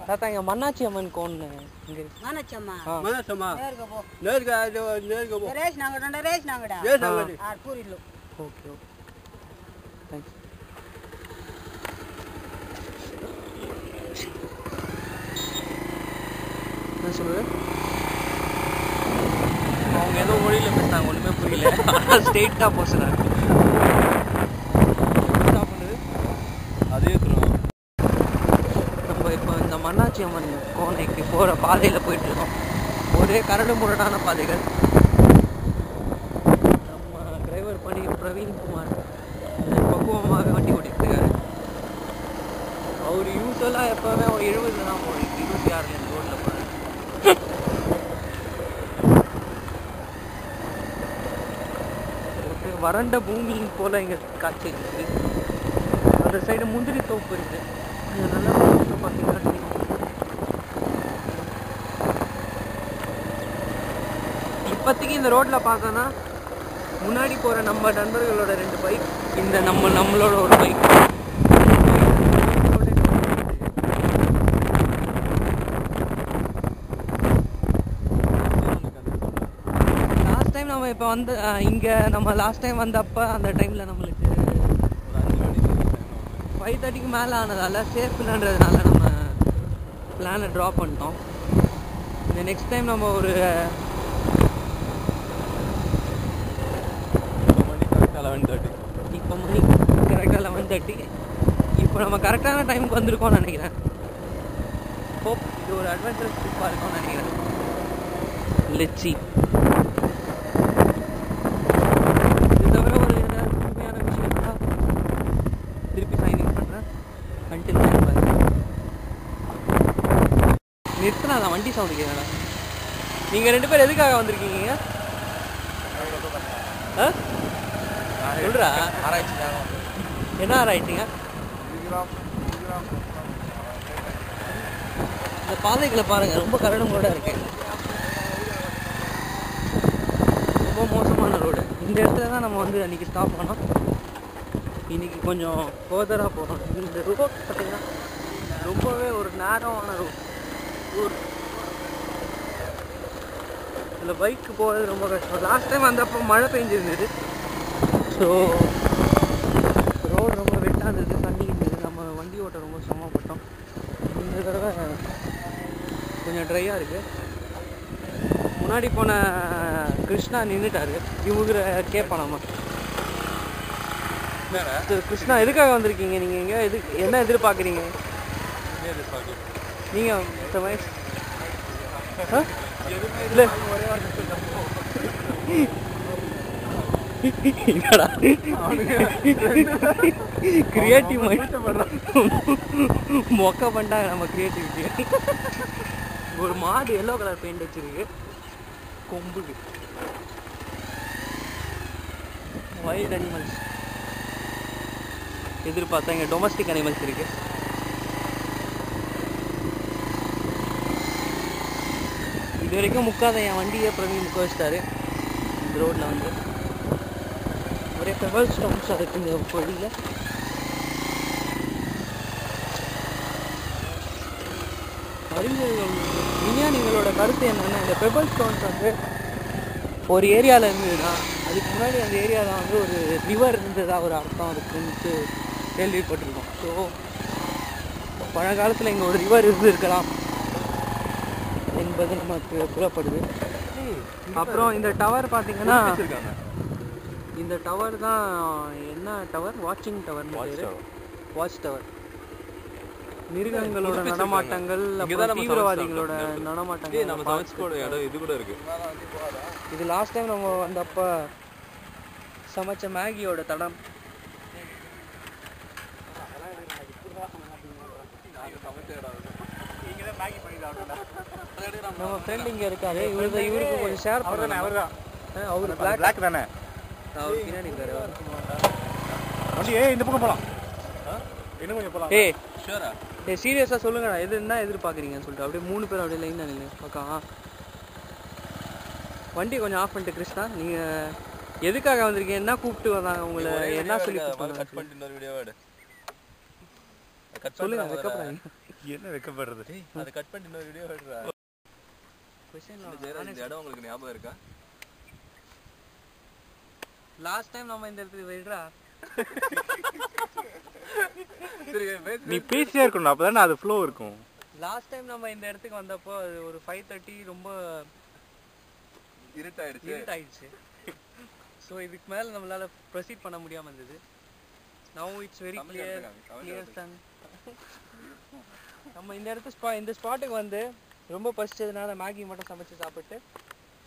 தாத்தா இங்க மன்னாச்சி அம்மன் கோன் இங்க மன்னாச்சி அம்மா மனசமா நேர்க போ நேர்க போ ரேஷ் நாங்கடா ரேஷ் நாங்கடா ரேஷ் நாங்கடி ஆ பூரில்லு ஓகே ஓகே தேங்க்ஸ் என்ன சொல்லுது அவங்க ஏதோ மொழியில் பேசுனாங்க ஒன்றுமே புரியல ஸ்ட்ரெயிட்டாக போசுறாங்க அதே நம்ம இப்போ இந்த மன்னாச்சி அம்மன் கோனைக்கு போகிற பாதையில் போயிட்டுருக்கோம். ஒரே கரடு முரடான பாதைகள். நம்ம டிரைவர் பணி பிரவீன்குமார் பக்குவமாக வண்டி ஓட்டிகிட்ருக்காரு. அவர் யூஸ்வலாக எப்போவுமே ஒரு 70 தான் போகிறேன், 26 ரோட்டில் போகிறேன். வறண்ட பூமி போல் இங்கே காட்சி இருக்குது. அந்த சைடு முந்திரி தோப்பு இருக்குது. நல்லா பார்த்தீங்கன்னா இப்போதைக்கு இந்த ரோட்டில் பார்த்தோன்னா முன்னாடி போகிற நம்ம நண்பர்களோட 2 பைக், இந்த நம்மளோட ஒரு பைக். லாஸ்ட் டைம் நம்ம இப்போ வந்து இங்கே நம்ம லாஸ்ட் டைம் வந்தப்போ அந்த டைமில் நம்மளுக்கு 5:30க்கு மேலே ஆனதால் சேஃப் இல்லைன்றதுனால நம்ம பிளானை ட்ராப் பண்ணிட்டோம். இந்த நெக்ஸ்ட் டைம் நம்ம ஒரு இப்போ மணி கரெக்டாக 11:30. இப்போ நம்ம கரெக்டான டைமுக்கு வந்திருக்கோம்னு நினைக்கிறேன். ஹோப் இது ஒரு அட்வென்ச்சரஸ் ட்ரிப்பாக இருக்கும்னு நினைக்கிறேன். Let's see. இது தவிர ஒரு ஏதாவது உண்மையான விஷயம் தான் திருப்பி சைனிங் பண்ணுறேன். அன்டில் நிறுத்தினா நான் வண்டி சவுண்டு கேட்கறேன். நீங்கள் 2 பேர் எதுக்காக வந்திருக்கீங்க? சொல்கிறா ஆராய்ச்சிக்காக. என்ன ஆராய்ச்சிங்க? இந்த பாதைகளை பாருங்கள், ரொம்ப கரடுமுரடா இருக்கு. ரொம்ப மோசமான ரோடு. இந்த இடத்துல தான் நம்ம வந்து அன்றைக்கி ஸ்டாப் பண்ணோம். இன்றைக்கி கொஞ்சம் ஃபர்தராக போகிறோம். இந்த ரோட் பார்த்தீங்கன்னா ரொம்பவே ஒரு நேரமான ரோட். இதில் பைக்கு போகிறது ரொம்ப கஷ்டம். லாஸ்ட் டைம் வந்தப்போ மழை பெஞ்சிருந்தது. ஸோ ரோடு ரொம்ப வெட்டாக இருந்தது, தண்ணி இருந்தது. நம்ம வண்டி ஓட்ட ரொம்ப சிரமப்பட்டோம். இந்த தடவை கொஞ்சம் ட்ரையாக இருக்குது. முன்னாடி போன கிருஷ்ணா நின்றுட்டாரு. இவங்க கேட்போம் நம்ம. கிருஷ்ணா எதுக்காக வந்திருக்கீங்க? நீங்கள் எங்கே என்ன எதிர்பார்க்குறீங்க? நீங்கள் இல்லை கிரியேட்டிவ் மைண்ட் மொக்க பண்ணிட்டாங்க நம்ம கிரியேட்டிவிட்டி. ஒரு மாடு எல்லோ கலர் பெயிண்ட் வச்சிருக்கு கொம்புக்கு. வைல்ட் அனிமல்ஸ் எதிர்பார்த்தா இங்கே டொமஸ்டிக் அனிமல்ஸ் இருக்கு. இது வரைக்கும் முக்காத என் வண்டியை பிரவீன் முக்க வச்சிட்டாரு. இந்த ரோட்டில் வந்து ஒரே பெபல் ஸ்டோன்ஸாக இருக்குது இந்த வழியில். அறிஞர்கள் விஞ்ஞானிகளோட கருத்து என்னென்னா, இந்த பெபல் ஸ்டோன்ஸ் வந்து ஒரு ஏரியாவில் இருந்ததுன்னா அதுக்கு முன்னாடி அந்த ஏரியாவில் வந்து ஒரு ரிவர் இருந்ததாக ஒரு அர்த்தம் இருக்குன்ட்டு கேள்விப்பட்டிருக்கோம். ஸோ பழங்காலத்தில் இங்கே ஒரு ரிவர் இருந்திருக்கலாம் என்பது நமக்கு புறப்படுது. அப்புறம் இந்த டவர் பார்த்தீங்கன்னா, இந்த டவர் தான் என்ன டவர்? வாட்சிங் டவர். Watch tower. மிருகங்களோட நடமாட்டங்கள், தீவிரவாதிகளோட நடமாட்டங்கள் இது கூட இருக்கு. இது லாஸ்ட் டைம் நம்ம வந்தப்போ சமைச்ச மேகியோட தடம். நம்ம ஃப்ரெண்ட் இங்கே இருக்காரு. இவருக்கு கொஞ்சம் ஷேர் பண்ணுறேன். அவரு பிளாக் தானே, அவர் பின்னாடி இருக்காரு. வண்டி இந்த பக்கம் போகலாம், இன்னும் கொஞ்சம் போகலாம். ஏய் சீரியஸாக சொல்லுங்கடா, என்ன எதிர்பார்க்குறீங்கன்னு சொல்லிட்டு. அப்படியே 3 பேர் அப்படியே லைனாக நின்று பக்கம். வண்டி கொஞ்சம் ஆஃப் பண்ணிட்டு கிருஷ்ணா, நீங்கள் எதுக்காக வந்திருக்கீங்க? என்ன கூப்பிட்டு வந்தாங்க உங்களை? என்ன சொல்லி கட் பண்ணிட்டு இன்னொரு வீடியோ எடு. சொல்லுங்க. வெக்கப்படுறாங்க. என்ன வெக்கப்படுறது? அதை கட் பண்ணிட்டு இன்னொரு வீடியோ எடுறா. இந்த இடம் உங்களுக்கு ஞாபகம் இருக்கா? லாஸ்ட் டைம் நம்ம இந்த இடத்துக்கு போயிடுறா. நீ பேசியா இருக்கணும், அப்பதானே அது ஃப்ளோ இருக்கும். லாஸ்ட் டைம் நம்ம இந்த இடத்துக்கு வந்தப்போ அது ஒரு 5:30 ரொம்ப இருட்டாயிடுச்சு. ஸோ இதுக்கு மேலே நம்மளால ப்ரொசீட் பண்ண முடியாமல் இருந்தது. Now it's very clear son. நம்ம இந்த இந்த ஸ்பாட்டுக்கு வந்து ரொம்ப பசிச்சதுனால மேகி மட்டும் சமைச்சு சாப்பிட்டு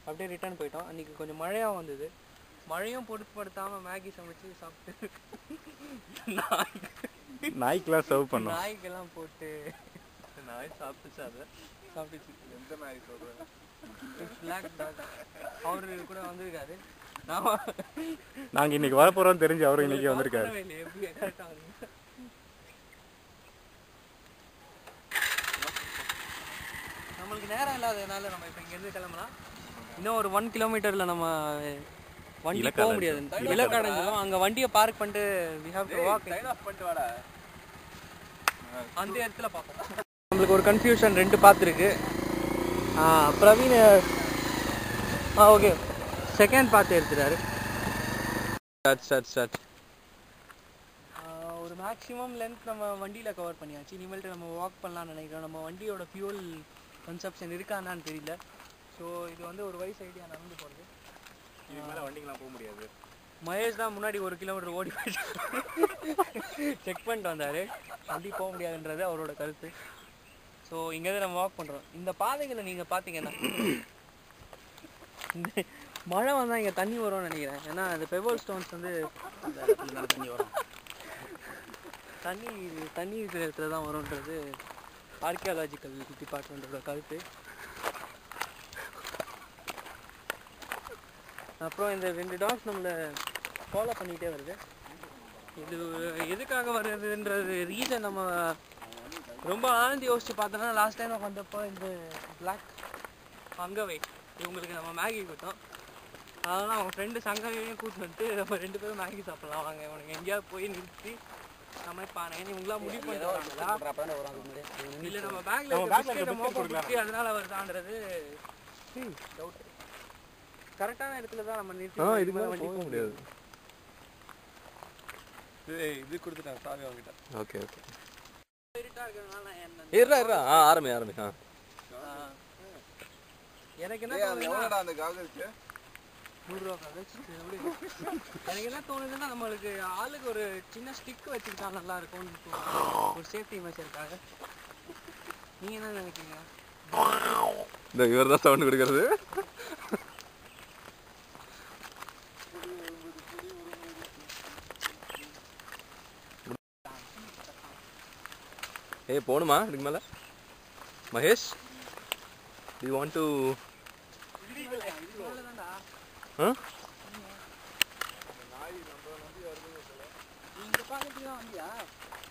அப்படியே ரிட்டர்ன் போயிட்டோம். அன்றைக்கி கொஞ்சம் மழையாக வந்தது. மழையும் பொருட்படுத்தாமல் மேகி சமைச்சு சாப்பிட்டு நாய்க்கெல்லாம் சர்வ் பண்ணோம். நாய்க்கெல்லாம் போட்டு நாய் சாப்பிட்டுச்சு. அதை சாப்பிட்டுச்சு. எந்த நாய் சொல்கிறேன்? Black dog. அவரு கூட வந்திருக்காரு. நாங்க இன்னைக்கு வர போறோம் தெரிஞ்சு அவரும் இன்னைக்கு வந்திருக்காரு. நம்மளுக்கு நேரம் இல்லாததுனால நம்ம இப்போ இங்கேருந்து கிளம்பலாம். இன்னும் ஒரு 1 கிலோமீட்டரில் நம்ம வண்டி போக முடியாது. இலக்கடைஞ்சிடும். அங்கே வண்டியை பார்க் பண்ணிட்டு we have to walk. பண்ணிட்டு வாடா. அந்த இடத்துல பார்ப்போம். நம்மளுக்கு ஒரு கன்ஃபியூஷன் 2 பார்த்துருக்கு. பிரவீன் ஓகே செகண்ட் பார்த்து எடுத்துட்டாரு. ஸ்டார்ட். ஒரு மேக்ஸிமம் லென்த் நம்ம வண்டியில் கவர் பண்ணியாச்சு. இனிமேல்ட்டு நம்ம வாக் பண்ணலாம்னு நினைக்கிறோம். நம்ம வண்டியோட ஃபியூல் கன்சப்ஷன் இருக்கான்னு தெரியல. ஸோ இது வந்து ஒரு வைஸ் ஐடியா நடந்து போகிறது. இதுக்கு மேலே வண்டிக்கெலாம் போக முடியாது. மகேஷ் தான் முன்னாடி 1 கிலோமீட்டர் ஓடி போயிட்டு செக் பண்ணிட்டு வந்தார். வண்டி போக முடியாதுன்றது அவரோட கருத்து. ஸோ இங்கேருந்து நம்ம வாக் பண்ணுறோம். இந்த பாதைகளை நீங்கள் பார்த்தீங்கன்னா இந்த மழை வந்தால் இங்கே தண்ணி வரும்னு நினைக்கிறேன். ஏன்னா அந்த பெபல் ஸ்டோன்ஸ் வந்து அந்த இடத்துல தண்ணி வரும். தண்ணி இருக்கிற இடத்துல தான் வரும்ன்றது ஆர்கியாலஜிக்கல் டிபார்ட்மெண்ட்டோட கருத்து. அப்புறம் இந்த 2 டாக்ஸ் நம்மளை ஃபாலோ பண்ணிகிட்டே வருது. இது எதுக்காக வருதுன்றது ரீசன் நம்ம ரொம்ப ஆழ்ந்து யோசிச்சு பார்த்தோன்னா லாஸ்ட் டைம் நம்ம வந்தப்போ இந்த பிளாக் அங்கவை இவங்களுக்கு நம்ம மேகி கொடுத்தோம். அதனால் அவங்க ஃப்ரெண்டு சங்கவையும் கூட்டு வந்துட்டு நம்ம 2 பேரும் மேகி சாப்பிட்லாம் வாங்க. இவனுக்கு எங்கேயாவது போய் நிறுத்தி சமைப்பானே இவங்களாம் முடிவு பண்ணுறாங்களா இல்லை நம்ம பேக்கில் அதனால வருதான்றது டவுட். கரெக்டான இடத்துல தான் நம்ம நிறுத்தி இதுக்கு மேலே வண்டி போக முடியாது. இது கொடுத்துட்டேன் சாமி அவங்ககிட்ட. ஓகே இருடா ஆரம்பி. எனக்கு என்ன தோணுதுன்னா அந்த காகலுக்கு 100 ரூபா காகல். எனக்கு என்ன தோணுதுன்னா நம்மளுக்கு ஆளுக்கு ஒரு சின்ன ஸ்டிக் வச்சுக்கிட்டா நல்லா இருக்கும்னு ஒரு சேஃப்டி மெஷருக்காக. நீங்கள் என்ன நினைக்கிறீங்க? இந்த இவர் தான் சவுண்ட் கொடுக்கறது. போணுமா இதுக்கு மேலே? Mahesh to you want to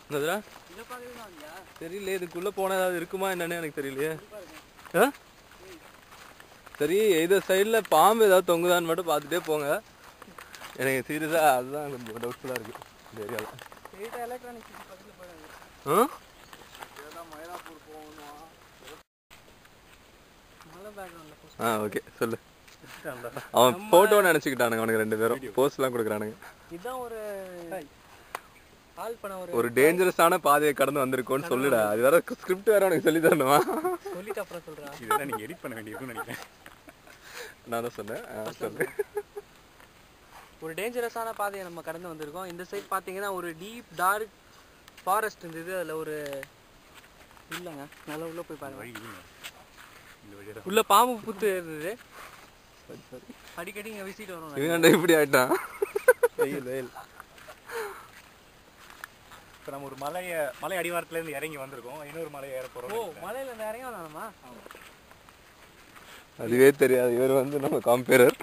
என்னதுடா தெரியல. இதுக்குள்ளே போனால் ஏதாவது இருக்குமா என்னன்னு எனக்கு தெரியலையே. சரி இந்த சைடில் பாம்பு ஏதாவது தொங்குதான்னு மட்டும் பார்த்துட்டே போங்க. எனக்கு சீரியஸாக அதுதான் கொஞ்சம் டவுட்ஃபுல்லாக இருக்குது இந்த ஏரியாவில். ஓகே சொல்லு. அவன் போட்டோ நினைச்சுக்கிட்டானுங்க அவனுக்கு 2 பேரும் போஸ்ட்லாம் கொடுக்குறானுங்க. இதுதான் ஒரு டேஞ்சரஸான பாதையை கடந்து வந்திருக்கோன்னு சொல்லுடா. அது வேற ஸ்கிரிப்ட் வேற உனக்கு சொல்லி தரணுமா? சொல்லிட்டு அப்புறம் சொல்றேன். இதெல்லாம் நீங்க எடிட் பண்ண வேண்டியிருக்கும்னு நினைக்கிறேன். நான் தான் சொன்னேன். சொல்லு. ஒரு டேஞ்சரஸான பாதையை நம்ம கடந்து வந்திருக்கோம். இந்த சைட் பார்த்தீங்கன்னா ஒரு டீப் டார்க் ஃபாரஸ்ட் இருந்தது. அதில் ஒரு இல்லைங்க நல்லா உள்ளே போய் பாருங்க. உள்ள பாம்பு புத்து இருந்தது. அடிக்கடி இங்கே விசிட் வரும். இவன் இப்படி ஆயிட்டான். வெயில். இப்போ நம்ம ஒரு மலை அடிவாரத்துலேருந்து இறங்கி வந்திருக்கோம். இன்னொரு மலை ஏற போகிறோம். மலையில் இருந்து இறங்கி வந்தாலுமா? அதுவே தெரியாது. இவர் வந்து நம்ம காம்பேரர்.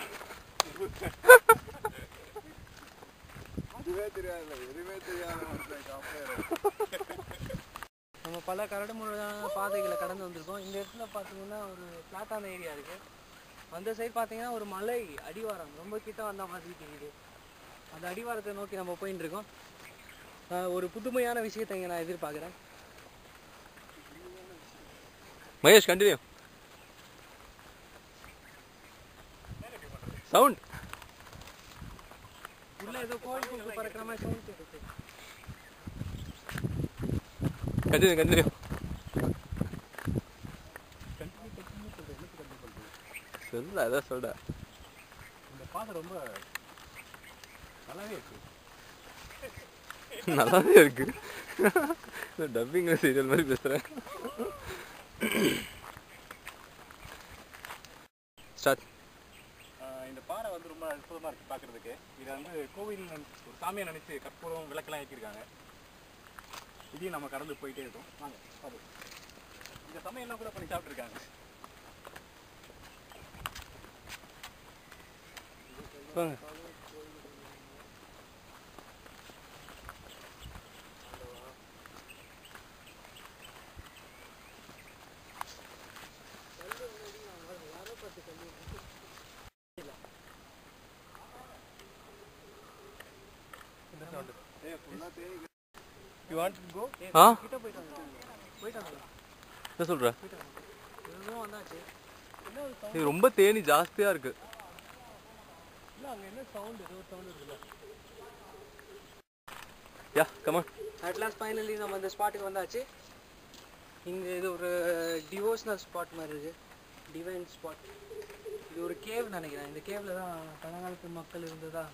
அதுவே தெரியாது. எதுவுமே தெரியாது. நம்ம பல கரடுமுரடான பாதைகளை கடந்து வந்திருக்கோம். இந்த இடத்துல பார்த்தீங்கன்னா ஒரு ஃப்ளாட்டான ஏரியா இருக்குது. அந்த சைடு பார்த்தீங்கன்னா ஒரு மலை அடிவாரம் ரொம்ப கிட்ட வந்த மாதிரி தெரியுது. அந்த அடிவாரத்தை நோக்கி நம்ம போயின்னு இருக்கோம். ஒரு புதுமையான விஷயத்தை இங்கே நான் எதிர்பார்க்குறேன். மகேஷ் கண்டினியூ. சவுண்ட் உள்ள ஏதோ கோயில் குஞ்சு பறக்கிற மாதிரி சவுண்ட் கேட்டுச்சு. Continue continue. சொல்ல அதான் சொல்ற. இந்த பாதை ரொம்ப நல்லாவே இருக்கு. நல்லாவே இருக்கு. டப்பிங் சீரியல் மாதிரி பேசுறேன். ஸ்டார்ட். இந்த பாறை வந்து ரொம்ப அற்புதமாக இருக்குது பார்க்குறதுக்கு. இதை வந்து கோவில் ஒரு சாமியை நினச்சி கற்பூரம் விளக்கெல்லாம் ஏற்றிருக்காங்க. இதையும் நம்ம கடந்து போயிட்டே இருக்கோம். வாங்க அது இந்த சமையல்லாம் கூட பண்ணி சாப்பிட்ருக்காங்க. வாங்க. You want to go? ஆ கிட்ட போயிட்டாங்க. என்ன சொல்ற? இதுவும் வந்தாச்சு. இது ரொம்ப தேனி ஜாஸ்தியா இருக்கு. இல்லை அங்கே என்ன சவுண்டு ஏதோ சவுண்டு இருக்குல்ல. யா கமான். அட்லாஸ்ட் ஃபைனலி நம்ம இந்த ஸ்பாட்டுக்கு வந்தாச்சு. இங்கே இது ஒரு டிவோஷனல் ஸ்பாட் மாதிரி இருக்குது. Divine spot. இது ஒரு கேவ் நினைக்கிறேன். இந்த கேவில் தான் பழங்காலத்து மக்கள் இருந்ததா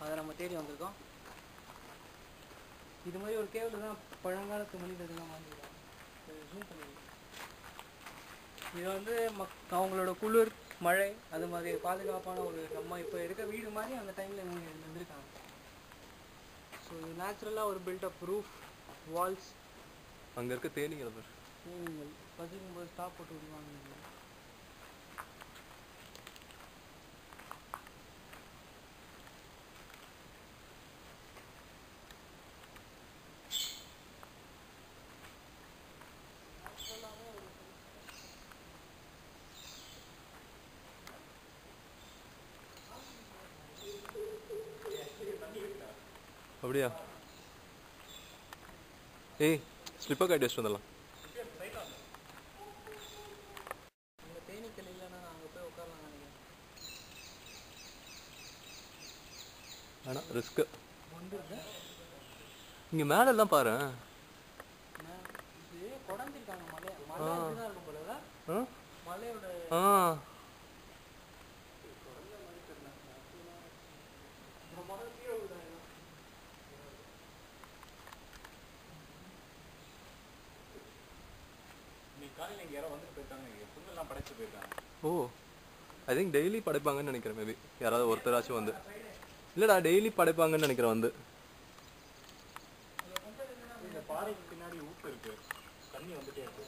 அதை நம்ம தேடி வந்திருக்கோம். இது மாதிரி ஒரு கேவில் தான் பழங்காலத்து மனிதர்கள்லாம் வாழ்ந்துருக்காங்க. ஜூம் பண்ணி இது வந்து அவங்களோட குளிர் மழை அது மாதிரி பாதுகாப்பான ஒரு நம்ம இப்போ இருக்க வீடு மாதிரி அந்த டைமில் இவங்க இருந்திருக்காங்க. ஸோ இது நேச்சுரலாக ஒரு பில்டப் ரூஃப் வால்ஸ். அங்க இருக்க தேனீங்க நீங்கள் பசிக்கும்போது ஸ்டாப் போட்டு விடுவாங்க. அப்படியா? ஏய் ஸ்லிப்பர் காட்டி வச்சுட்டு வந்துடலாம். இந்த தேனீக்கள் இல்லைன்னா நான் அங்கே போய் உட்காரலாம் நினைக்கிறேன். ஆனால் ரிஸ்க்கு வந்துருக்கு. இங்கே மேலெல்லாம் பாரு. இது குடஞ்சிருக்காங்க. மலை தான் இருக்கும் போல. மலையோட ஆ காலையில் இங்கே யாரோ வந்துட்டு போயிருக்காங்க. இங்கே புண்ணெல்லாம் படைச்சு போயிருக்காங்க. ஓ ஐ திங்க் டெய்லி படைப்பாங்கன்னு நினைக்கிறேன். மேபி யாராவது ஒருத்தராச்சும் வந்து இல்லைடா டெய்லி படைப்பாங்கன்னு நினைக்கிறேன் வந்து. இந்த பாறைக்கு பின்னாடி ஊத்து இருக்கு. தண்ணி வந்துட்டே இருக்கு.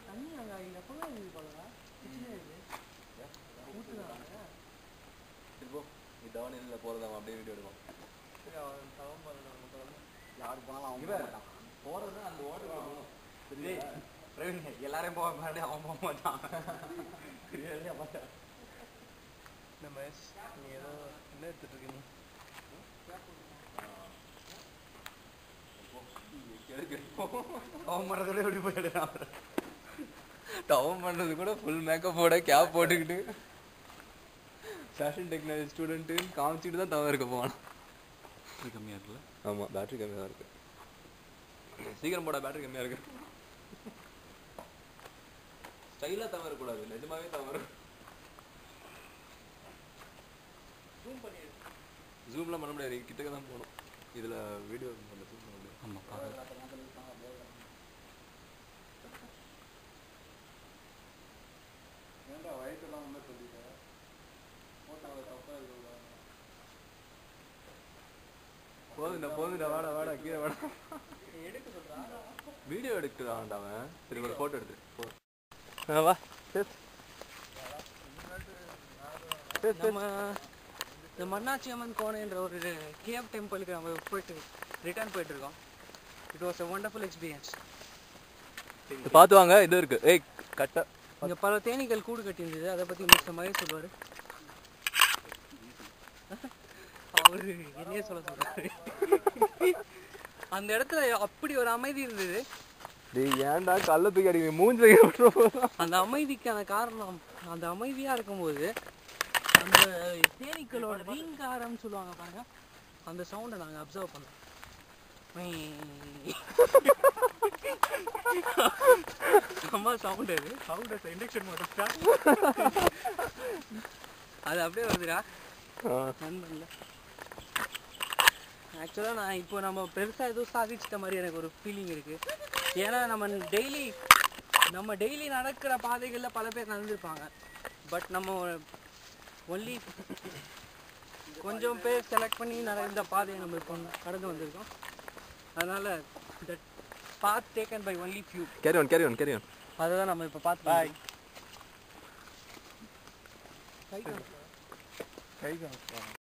தண்ணி அங்கே எப்பவுமே இருக்குது போலவா கிச்சனே இருக்குது ஊற்றுதான் இப்போ நீ தவணையில் போகிறதா அப்படியே வீடியோ எடுக்கும் சரி அவன் தவம் யாரு போனாலும் அவன் போக மாட்டான் போகிறது அந்த ஓட்டர் போகணும் பிரவீன் எல்லாரையும் போக மாட்டேன் அவன் போக மாட்டான் இந்த மகேஷ் நீ ஏதோ என்ன எடுத்துட்டு இருக்கீங்க அவன் பண்ணுறதோட எப்படி போய் எடுக்கிறான் டவம் பண்ணுறது கூட ஃபுல் மேக்கப்போட கேப் போட்டுக்கிட்டு ஃபேஷன் டெக்னாலஜி ஸ்டூடெண்ட்டுன்னு காமிச்சிட்டு தான் தவம் இருக்க போவான் கம்மியாக இருக்குல்ல ஆமாம் பேட்டரி கம்மியாக தான் இருக்கு சீக்கிரம் போட பேட்டரி கம்மியாக இருக்கு ஸ்டைலாக தவறு இருக்கக்கூடாது நிஜமாவே தவறு ஜூம்லாம் பண்ண முடியாது நீங்கள் கிட்டக்க தான் போகணும் இதில் வீடியோ பண்ண ஜூம் பண்ண முடியாது ஆமாம் பார்க்க ஏன்டா வயசெல்லாம் ஒன்றும் சொல்லிட்டேன் போட்டாங்க தப்பாக இருக்குல்ல போதுண்டா வாடா வாடா கீழே வாடா வீடியோ எடுக்கிறான்டா அவன் சரி ஒரு ஃபோட்டோ எடுத்து போ வா நம்ம இந்த மன்னாட்சி அம்மன் கோணைன்ற ஒரு கேவ் டெம்பிளுக்கு நம்ம போயிட்டு ரிட்டர்ன் போயிட்டு இருக்கோம். It was a wonderful experience. பார்த்து வாங்க இது இருக்கு ஏய் கட்ட இங்கே பல தேனீக்கள் கூடு கட்டியிருந்தது. அதை பற்றி மிஸ்டர் மகேஷ் சொல்லுவார். அவரு என்னையே சொல்றாரு. அந்த இடத்துல அப்படி ஒரு அமைதி இருந்தது. டேய் ஏன்டா கல்ல தூக்கி அடிங்க மூஞ்சி வைக்க. அந்த அமைதிக்கான காரணம் அந்த அமைதியாக இருக்கும்போது அந்த தேனீக்களோட ரீங்காரம்னு சொல்லுவாங்க பாருங்க, அந்த சவுண்டை நாங்கள் அப்சர்வ் பண்ணோம். செம்ம சவுண்ட் அது. சவுண்ட் இண்டக்ஷன் மோட்டர் அது அப்படியே வருதுடா நண்பன்ல. ஆக்சுவலாக நான் இப்போ நம்ம பெருசாக எதுவும் சாதிச்சிட்ட மாதிரி எனக்கு ஒரு ஃபீலிங் இருக்குது. ஏன்னா நம்ம டெய்லி நடக்கிற பாதைகளில் பல பேர் நடந்துருப்பாங்க. பட் நம்ம ஒன்லி கொஞ்சம் பேர் செலக்ட் பண்ணி இந்த பாதையை நம்ம இப்போ கடந்து வந்திருக்கோம். அதனால் that path taken by only few. Carry on அதை தான் நம்ம இப்போ பார்த்து கை காமிச்சு